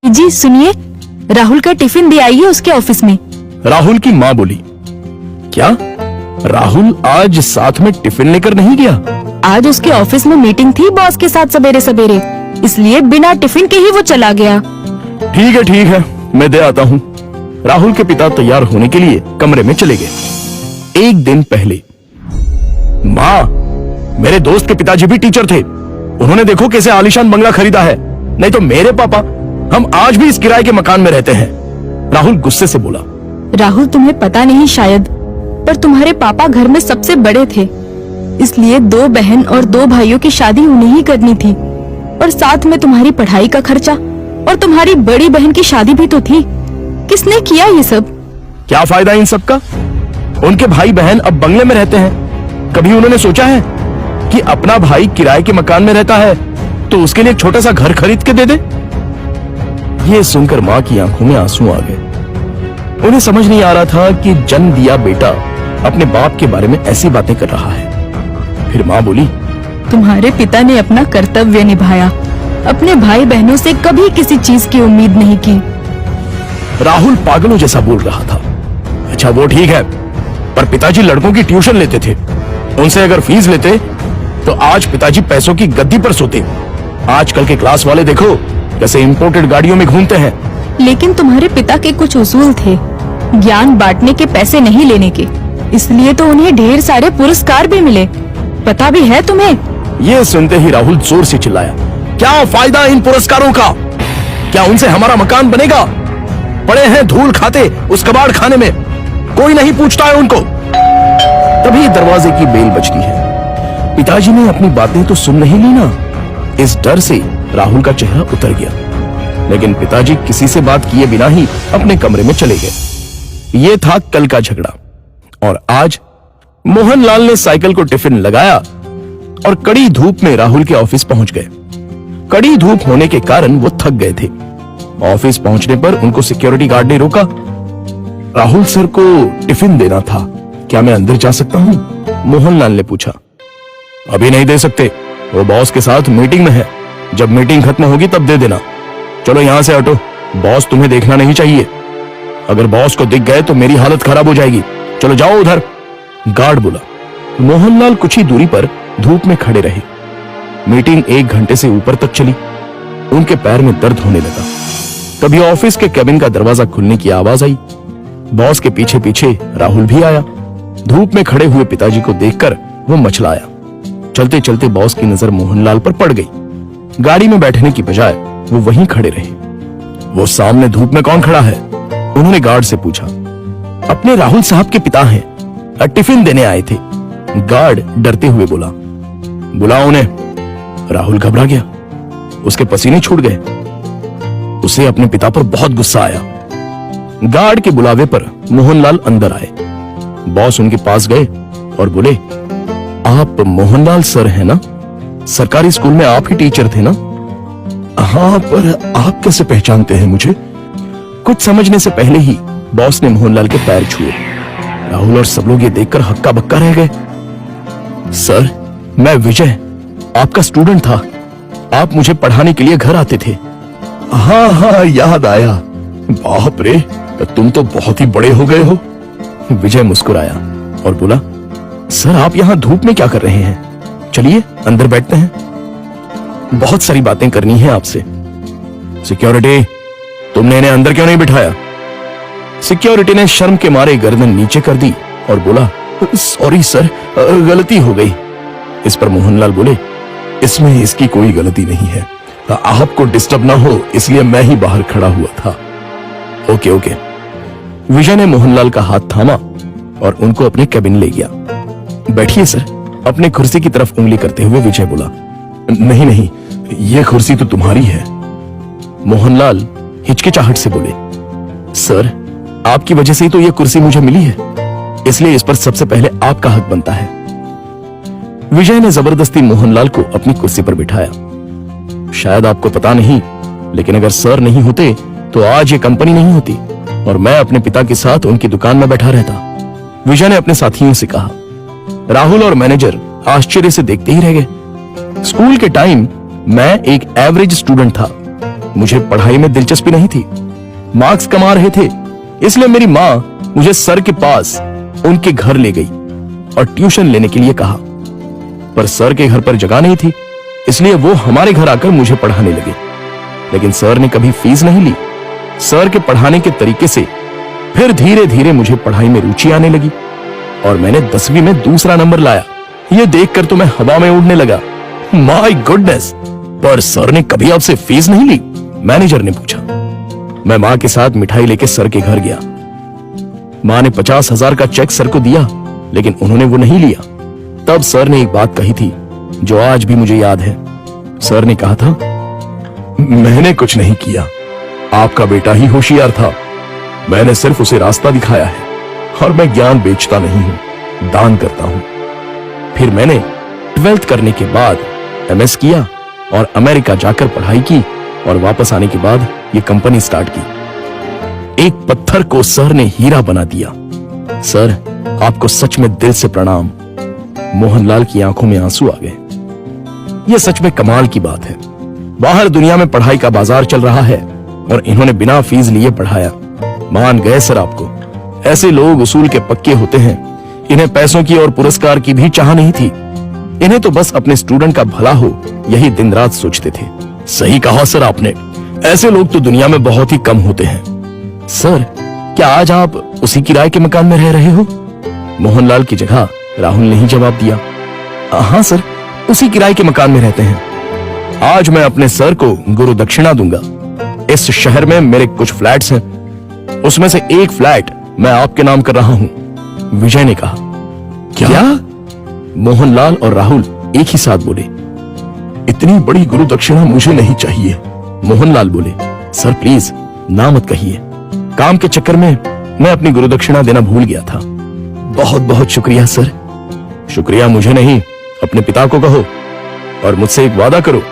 जी सुनिए, राहुल का टिफिन दे आइए उसके ऑफिस में। राहुल की माँ बोली, क्या राहुल आज साथ में टिफिन लेकर नहीं गया? आज उसके ऑफिस में मीटिंग थी बॉस के साथ सवेरे सवेरे, इसलिए बिना टिफिन के ही वो चला गया। ठीक है, मैं दे आता हूँ। राहुल के पिता तैयार होने के लिए कमरे में चले गए। एक दिन पहले, माँ, मेरे दोस्त के पिताजी भी टीचर थे। उन्होंने देखो कैसे आलीशान बंगला खरीदा है। नहीं तो मेरे पापा, हम आज भी इस किराए के मकान में रहते हैं। राहुल गुस्से से बोला। राहुल, तुम्हें पता नहीं शायद, पर तुम्हारे पापा घर में सबसे बड़े थे, इसलिए 2 बहन और 2 भाइयों की शादी उन्हें ही करनी थी, और साथ में तुम्हारी पढ़ाई का खर्चा, और तुम्हारी बड़ी बहन की शादी भी तो थी। किसने किया ये सब? क्या फायदा इन सब का? उनके भाई बहन अब बंगले में रहते हैं। कभी उन्होंने सोचा है कि अपना भाई किराए के मकान में रहता है तो उसके लिए एक छोटा सा घर खरीद के दे दे? ये सुनकर माँ की आंखों में आंसू आ गए। उन्हें समझ नहीं आ रहा था कि जन्म दिया बेटा अपने बाप के बारे में ऐसी बातें कर रहा है। फिर माँ बोली, तुम्हारे पिता ने अपना कर्तव्य निभाया, अपने भाई बहनों से कभी किसी चीज की उम्मीद नहीं की। राहुल पागलों जैसा बोल रहा था। अच्छा वो ठीक है, पर पिताजी लड़कों की ट्यूशन लेते थे। उनसे अगर फीस लेते तो आज पिताजी पैसों की गद्दी पर सोते। आजकल के क्लास वाले देखो कैसे इंपोर्टेड गाड़ियों में घूमते हैं। लेकिन तुम्हारे पिता के कुछ उसूल थे, ज्ञान बांटने के, पैसे नहीं लेने के, इसलिए तो उन्हें ढेर सारे पुरस्कार भी मिले। पता भी है तुम्हें? ये सुनते ही राहुल जोर से चिल्लाया, क्या फायदा इन पुरस्कारों का? क्या उनसे हमारा मकान बनेगा? पड़े हैं धूल खाते उस कबाड़ खाने में, कोई नहीं पूछता है उनको। तभी दरवाजे की बेल बजती है। पिताजी ने अपनी बातें तो सुन नहीं ली ना। इस डर से राहुल का चेहरा उतर गया, लेकिन पिताजी किसी से बात किए बिना ही अपने कमरे में चले गए। ये था कल का झगड़ा, और आज मोहनलाल ने साइकिल को टिफिन लगाया और कड़ी धूप में राहुल के ऑफिस पहुंच गए। कड़ी धूप होने के कारण वो थक गए थे। ऑफिस पहुंचने पर उनको सिक्योरिटी गार्ड ने रोका। राहुल सर को टिफिन देना था, क्या मैं अंदर जा सकता हूं? मोहनलाल ने पूछा। अभी नहीं दे सकते, वो बॉस के साथ मीटिंग में है। जब मीटिंग खत्म होगी तब दे देना। चलो यहां से हटो, बॉस तुम्हें देखना नहीं चाहिए। अगर बॉस को दिख गए तो मेरी हालत खराब हो जाएगी। चलो जाओ उधर, गार्ड बोला। मोहनलाल कुछ ही दूरी पर धूप में खड़े रहे। मीटिंग 1 घंटे से ऊपर तक चली। उनके पैर में दर्द होने लगा। तभी ऑफिस के केबिन का दरवाजा खुलने की आवाज आई। बॉस के पीछे पीछे राहुल भी आया। धूप में खड़े हुए पिताजी को देखकर वो मचलाया। चलते चलते बॉस की नजर मोहनलाल पर पड़ गई। गाड़ी में बैठने की बजाय वो वहीं खड़े रहे। वो सामने धूप में कौन खड़ा है? उन्होंने गार्ड से पूछा। अपने राहुल साहब के पिता हैं, टिफिन देने आए थे। गार्ड डरते हुए बोला। बुलाओ उन्हें। राहुल घबरा गया, उसके पसीने छूट गए। उसे अपने पिता पर बहुत गुस्सा आया। गार्ड के बुलावे पर मोहनलाल अंदर आए। बॉस उनके पास गए और बोले, आप मोहनलाल सर हैं ना? सरकारी स्कूल में आप ही टीचर थे ना? हाँ, पर आप कैसे पहचानते हैं मुझे? कुछ समझने से पहले ही बॉस ने मोहनलाल के पैर छुए। राहुल और सब लोग ये देखकर हक्का बक्का रह गए। सर, मैं विजय, आपका स्टूडेंट था। आप मुझे पढ़ाने के लिए घर आते थे। हाँ, याद आया। बाप रे, तुम तो बहुत ही बड़े हो गए हो। विजय मुस्कुराया और बोला, सर आप यहाँ धूप में क्या कर रहे हैं? चलिए अंदर बैठते हैं, बहुत सारी बातें करनी है आपसे। सिक्योरिटी, तुमने इन्हें अंदर क्यों नहीं बिठाया? सिक्योरिटी ने शर्म के मारे गर्दन नीचे कर दी और बोला, सॉरी सर, गलती हो गई। इस पर मोहनलाल बोले, इसमें इसकी कोई गलती नहीं है, आपको डिस्टर्ब ना हो इसलिए मैं ही बाहर खड़ा हुआ था। ओके। विजय ने मोहनलाल का हाथ थामा और उनको अपने केबिन ले गया। बैठिए सर, अपने कुर्सी की तरफ उंगली करते हुए विजय बोला। नहीं, ये कुर्सी तो तुम्हारी है। मोहनलाल हिचकिचाहट से बोले, सर आपकी वजह से ही तो ये कुर्सी मुझे मिली है, इसलिए इस पर सबसे पहले आपका हक बनता है। विजय ने जबरदस्ती मोहनलाल को अपनी कुर्सी पर बिठाया। शायद आपको पता नहीं, लेकिन अगर सर नहीं होते तो आज ये कंपनी नहीं होती और मैं अपने पिता के साथ उनकी दुकान में बैठा रहता। विजय ने अपने साथियों से कहा। राहुल और मैनेजर आश्चर्य से देखते ही रह गए। स्कूल के टाइम मैं एक एवरेज स्टूडेंट था, मुझे पढ़ाई में दिलचस्पी नहीं थी। मार्क्स कमा रहे थे, इसलिए मेरी माँ मुझे सर के पास उनके घर ले गई और ट्यूशन लेने के लिए कहा। पर सर के घर पर जगह नहीं थी, इसलिए वो हमारे घर आकर मुझे पढ़ाने लगे। लेकिन सर ने कभी फीस नहीं ली। सर के पढ़ाने के तरीके से फिर धीरे धीरे मुझे पढ़ाई में रुचि आने लगी और मैंने 10वीं में दूसरा नंबर लाया। ये देखकर तो मैं हवा में उड़ने लगा। My goodness! पर सर ने कभी आपसे फीस नहीं ली? मैनेजर ने पूछा। मैं मां के साथ मिठाई लेके सर के घर गया। मां ने 50,000 का चेक सर को दिया, लेकिन उन्होंने वो नहीं लिया। तब सर ने एक बात कही थी जो आज भी मुझे याद है। सर ने कहा था, मैंने कुछ नहीं किया, आपका बेटा ही होशियार था। मैंने सिर्फ उसे रास्ता दिखाया है और मैं ज्ञान बेचता नहीं हूं, दान करता हूं। फिर मैंने 12th करने के बाद MS किया और अमेरिका जाकर पढ़ाई की और वापस आने के बाद ये कंपनी स्टार्ट की। एक पत्थर को सर ने हीरा बना दिया। सर, आपको सच में दिल से प्रणाम। मोहनलाल की आंखों में आंसू आ गए। यह सच में कमाल की बात है। बाहर दुनिया में पढ़ाई का बाजार चल रहा है और इन्होंने बिना फीस लिए पढ़ाया। मान गए सर आपको। ऐसे लोग उसूल के पक्के होते हैं। इन्हें पैसों की और पुरस्कार की भी चाह नहीं थी। इन्हें तो बस अपने स्टूडेंट का भला हो, यही दिन रात सोचते थे। सही कहा सर आपने। ऐसे लोग तो दुनिया में बहुत ही कम होते हैं। सर, क्या आज आप उसी किराए के मकान में रह रहे हो? मोहनलाल की जगह राहुल ने ही जवाब दिया। हाँ सर, उसी किराए के मकान में रहते हैं। आज मैं अपने सर को गुरु दक्षिणा दूंगा। इस शहर में मेरे कुछ फ्लैट्स हैं, उसमें से एक फ्लैट मैं आपके नाम कर रहा हूं। विजय ने कहा। क्या? मोहनलाल और राहुल एक ही साथ बोले। इतनी बड़ी गुरु दक्षिणा मुझे नहीं चाहिए। मोहनलाल बोले, सर प्लीज ना मत कहिए। काम के चक्कर में मैं अपनी गुरु दक्षिणा देना भूल गया था। बहुत बहुत शुक्रिया सर। शुक्रिया मुझे नहीं, अपने पिता को कहो और मुझसे एक वादा करो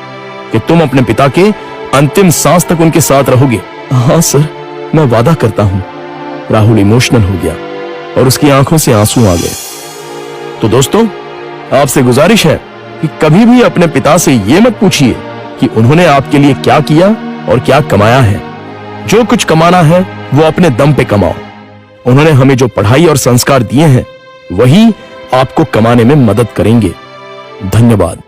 कि तुम अपने पिता के अंतिम सांस तक उनके साथ रहोगे। हाँ सर, मैं वादा करता हूं। राहुल इमोशनल हो गया और उसकी आंखों से आंसू आ गए। तो दोस्तों, आपसे गुजारिश है कि कभी भी अपने पिता से यह मत पूछिए कि उन्होंने आपके लिए क्या किया और क्या कमाया है। जो कुछ कमाना है वो अपने दम पे कमाओ। उन्होंने हमें जो पढ़ाई और संस्कार दिए हैं वही आपको कमाने में मदद करेंगे। धन्यवाद।